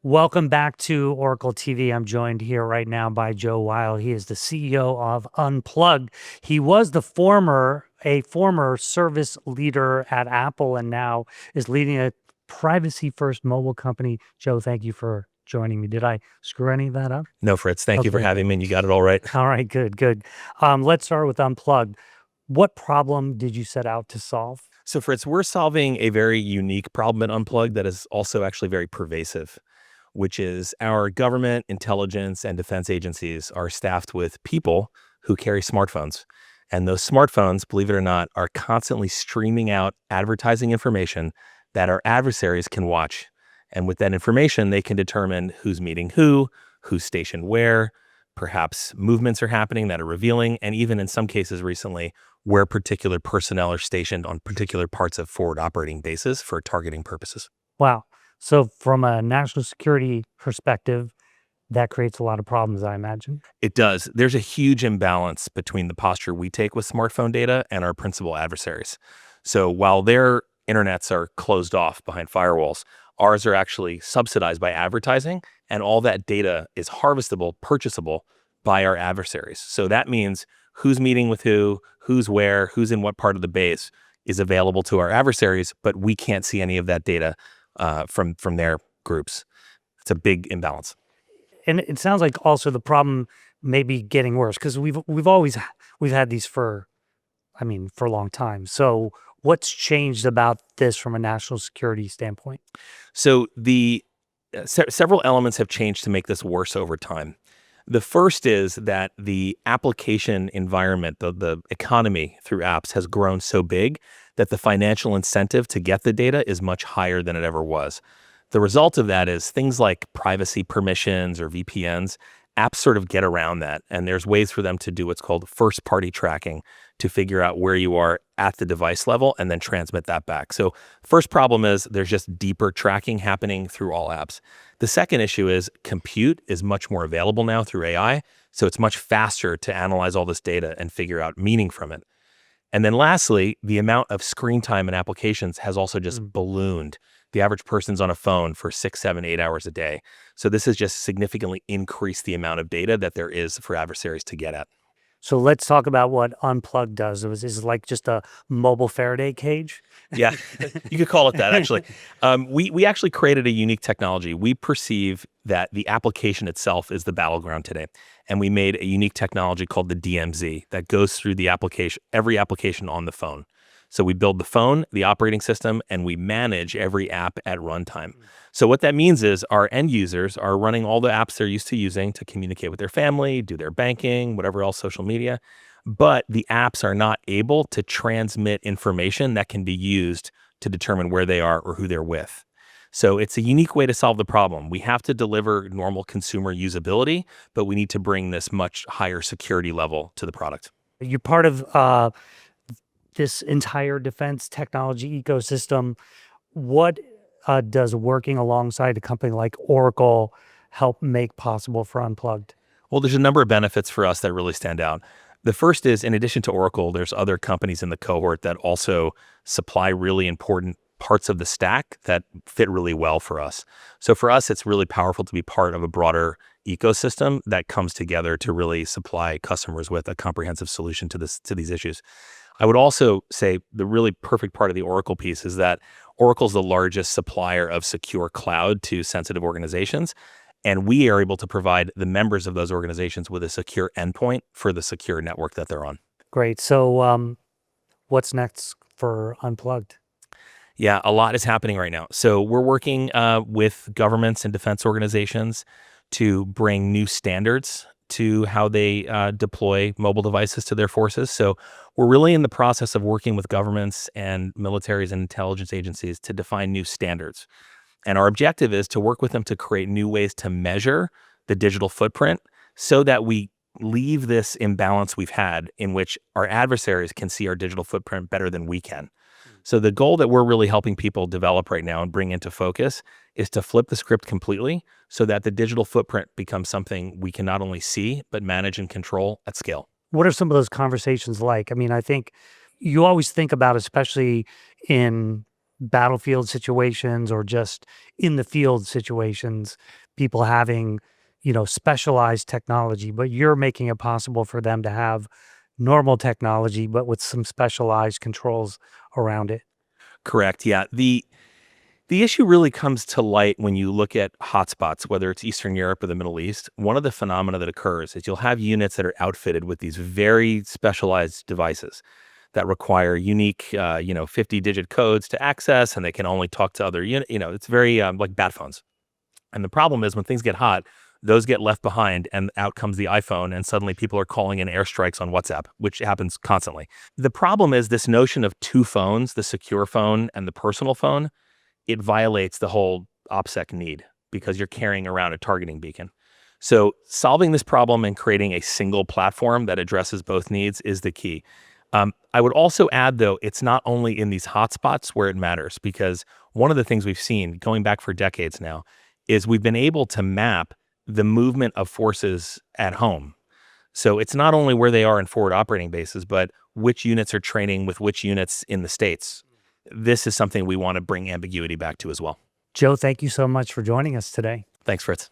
Welcome back to Oracle TV. I'm joined here right now by Joe Weil. He is the CEO of Unplugged. He was a former service leader at Apple and now is leading a privacy-first mobile company. Joe, thank you for joining me. Did I screw any of that up? No, Fritz, thank you for Okay, having me, and you got it all right. all right, good. Let's start with Unplugged. What problem did you set out to solve? So, Fritz, we're solving a very unique problem at Unplugged that is also actually very pervasive, which is our government, intelligence, and defense agencies are staffed with people who carry smartphones. And those smartphones, believe it or not, are constantly streaming out advertising information that our adversaries can watch. And with that information, they can determine who's meeting who's stationed where, perhaps movements are happening that are revealing, and even in some cases recently, where particular personnel are stationed on particular parts of forward operating bases for targeting purposes. Wow. So from a national security perspective, that creates a lot of problems, I imagine. It does. There's a huge imbalance between the posture we take with smartphone data and our principal adversaries. So while their internets are closed off behind firewalls, ours are actually subsidized by advertising, and all that data is harvestable, purchasable by our adversaries. So that means who's meeting with who's where, who's in what part of the base is available to our adversaries, but we can't see any of that data from their groups. It's a big imbalance. And it sounds like also the problem may be getting worse because we've had these for a long time. So what's changed about this from a national security standpoint? So the several elements have changed to make this worse over time. The first is that the application environment, the economy through apps has grown so big that the financial incentive to get the data is much higher than it ever was. The result of that is things like privacy permissions or VPNs. Apps sort of get around that, and there's ways for them to do what's called first-party tracking to figure out where you are at the device level and then transmit that back. So first problem is there's just deeper tracking happening through all apps. The second issue is compute is much more available now through AI, so it's much faster to analyze all this data and figure out meaning from it. And then lastly, the amount of screen time in applications has also just ballooned. The average person's on a phone for 6, 7, 8 hours a day. So this has just significantly increased the amount of data that there is for adversaries to get at. So let's talk about what Unplugged does. Is it like just a mobile Faraday cage? Yeah, you could call it that, actually. We actually created a unique technology. We perceive that the application itself is the battleground today. And we made a unique technology called the DMZ that goes through the application, every application on the phone. So we build the phone, the operating system, and we manage every app at runtime. So what that means is our end users are running all the apps they're used to using to communicate with their family, do their banking, whatever else, social media. But the apps are not able to transmit information that can be used to determine where they are or who they're with. So it's a unique way to solve the problem. We have to deliver normal consumer usability, but we need to bring this much higher security level to the product. You're part of this entire defense technology ecosystem. What does working alongside a company like Oracle help make possible for Unplugged? Well, there's a number of benefits for us that really stand out. The first is, in addition to Oracle, there's other companies in the cohort that also supply really important parts of the stack that fit really well for us. So for us, it's really powerful to be part of a broader ecosystem that comes together to really supply customers with a comprehensive solution to these issues. I would also say the really perfect part of the Oracle piece is that Oracle's the largest supplier of secure cloud to sensitive organizations. And we are able to provide the members of those organizations with a secure endpoint for the secure network that they're on. Great. So what's next for Unplugged? Yeah, a lot is happening right now. So we're working with governments and defense organizations to bring new standards to how they deploy mobile devices to their forces. So we're really in the process of working with governments and militaries and intelligence agencies to define new standards. And our objective is to work with them to create new ways to measure the digital footprint so that we leave this imbalance we've had in which our adversaries can see our digital footprint better than we can. So the goal that we're really helping people develop right now and bring into focus is to flip the script completely so that the digital footprint becomes something we can not only see, but manage and control at scale. What are some of those conversations like? I mean, I think you always think about, especially in battlefield situations or just in the field situations, people having, specialized technology, but you're making it possible for them to have normal technology, but with some specialized controls around it. Correct. Yeah. The issue really comes to light when you look at hotspots, whether it's Eastern Europe or the Middle East. One of the phenomena that occurs is you'll have units that are outfitted with these very specialized devices that require unique, 50-digit codes to access, and they can only talk to other unit. It's very like bat phones. And the problem is when things get hot, those get left behind, and out comes the iPhone, and suddenly people are calling in airstrikes on WhatsApp, which happens constantly. The problem is this notion of two phones, the secure phone and the personal phone. It violates the whole OPSEC need because you're carrying around a targeting beacon. So solving this problem and creating a single platform that addresses both needs is the key. I would also add, though, it's not only in these hotspots where it matters, because one of the things we've seen going back for decades now is we've been able to map the movement of forces at home. So it's not only where they are in forward operating bases, but which units are training with which units in the States. This is something we want to bring ambiguity back to as well. Joe, thank you so much for joining us today. Thanks, Fritz.